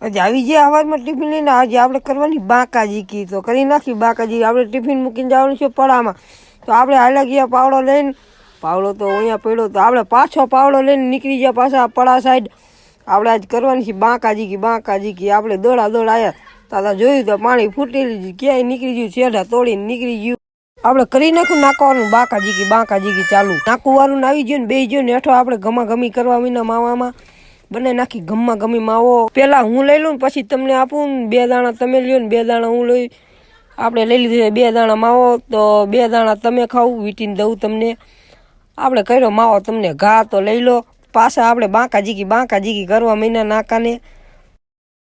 આજે આવી ગયા સવારમાં ટિફિન લઈને આજે આપણે કરવાની બાકાજી કી તો કરી નાખી બાકાજી આપણે ટિફિન મૂકીને જવાનું છે પડામાં તો આપણે હાલ્યા ગયા પાવડો લઈને પાવડો તો અહીંયા પડ્યો તો આપણે પાછો પાવડો લઈને નીકળી ગયા પાછા પડા સાઈડ આપણે આજ કરવાની છે બાકાજી કી આપણે દોડા આવ્યા તાતા જોયું તો પાણી ફૂટેલી ક્યાંય નીકળી ગયું છેડા તોડીને નીકળી ગયું આપણે કરી નાખું નાખવાનું બાકાજી કી ચાલુ નાખું વાળું આવી ગયું ને બે ગયો ને હેઠો આપણે ગમી કરવા મીના માવામાં બને નાખી ગમી માવો પેલા હું લઈ લઉં પછી તમને આપું 2 દાણા તમે લ્યો ને 2 દાણા હું લઈ આપણે લઈ લીધું 2 દાણા માવો તો 2 દાણા તમે ખાવું વીટીને દઉં તમને આપણે કર્યો માવો તમને ઘા તો લઈ લો પાછા આપણે બાકાજી કી કરવા મહિના નાકાને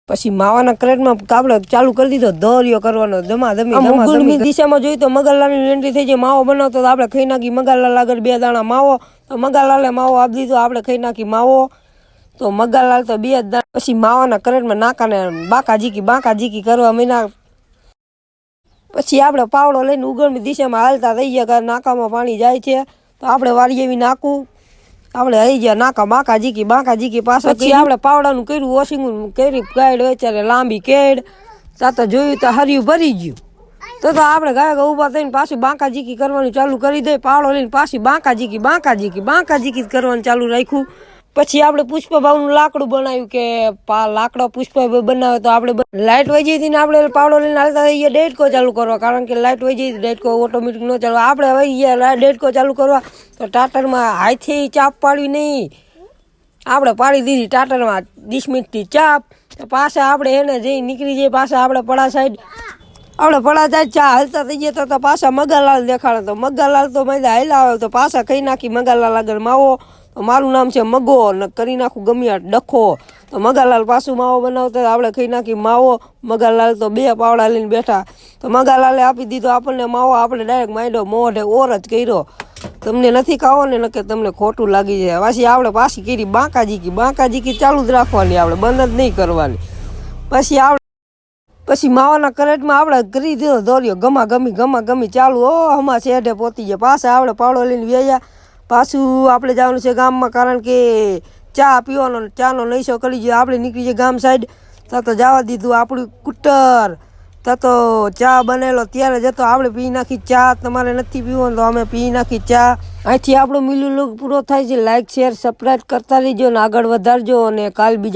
પછી માવાના ક્રેટમાં આપણે ચાલુ કરી દીધો દોરિયો કરવાનો ધમી દિશામાં જોયું તો મગરલાલની એન્ટ્રી થઈ જાય માવો બનાવતો તો આપણે ખાઈ નાખી મગરલાલ આગળ 2 દાણા માવો તો મગરલાલે માવો આપી દીધો આપણે ખાઈ નાખી માવો તો મગરલાલ તો 2 દાણા પછી માવાના ક્રેટમાં નાકાને બાકાજી કી કરવા મહિના પછી આપણે પાવડો લઈને ઉગમની દિશામાં હાલતા થઈ ગયા નાકામાં પાણી જાય છે તો આપણે વાળી એવી નાખું આપણે આવી ગયા નાકા બાકાજી કી પાછા પછી આપણે પાવડાનું કર્યું વોશિંગ કરી ગાયડ હોય ત્યારે લાંબી કેડ તો જોયું તો હરિયું ભરી ગયું તો આપણે ગાય ઊભા થઈને પાછું બાકાજી કી કરવાનું ચાલુ કરી દે પાવડો લઈને પાછી બાકાજી કી કરવાનું ચાલુ રાખ્યું પછી આપણે પુષ્પભાવનું લાકડું બનાવ્યું કે લાકડો પુષ્પભાઈ બનાવે તો આપણે લાઇટ વહી જઈ હતી ને આપણે પાવડો લઈને હાલતા થઈ ગયા ડેટકો ચાલુ કરવા કારણ કે લાઇટ વહી જઈ ડેટકો ઓટોમેટિક ન ચાલુ આપણે વહી ગયા ડેટકો ચાલુ કરવા તો ટાટરમાં હાથથી ચાપ પાડવી નહીં આપણે પાડી દીધી ટાટરમાં 20 મિનિટથી ચાપ પાછા આપણે એને જઈ નીકળી જઈએ પાછા આપણે પડા સાઈડ ચા હાલતા થઈ ગયા તો પાછા મગરલાલ દેખાડે તો મગરલાલ તો મેં હાલ્યા આવે તો પાછા ખાઈ નાખી મગરલાલ આગળ માવો તો મારું નામ છે મગો ને કરી નાખું ગમ્યા ડખો તો મગરલાલ પાછું માવો બનાવતા આપણે ખાઈ નાખી માવો મગરલાલ તો 2 પાવડા લઈને બેઠા તો મગરલાલે આપી દીધો આપણને માવો આપણે ડાયરેક્ટ માંડ્યો મોઢે ઓર જ કર્યો તમને નથી ખાવો ને કે તમને ખોટું લાગી જાય પછી આપણે પાછી કરી બાકાજી કી ચાલુ જ રાખવાની આપણે બંધ જ નહીં કરવાની પછી માવાના કરેટમાં આપણે કરી દીધો દોર્યો ગમી ચાલુ હમા શેઢે પોતી ગયા પાછા આપણે પાવડો લઈને વ્યાયા પાછું આપણે જવાનું છે ગામમાં કારણ કે ચા પીવાનો ચાનો નૈશો કરી ગયો આપણે નીકળી જઈએ ગામ સાઈડ તો જવા દીધું આપણું કુટર તો ચા બનેલો ત્યારે જતો આપણે પી નાખી ચા તમારે નથી પીવાનું તો અમે પી નાખી ચા અહીંથી આપણો મિલું લોક પૂરો થાય છે લાઈક શેર સબસ્ક્રાઈબ કરતા રહીજો ને આગળ વધારજો અને કાલ બીજા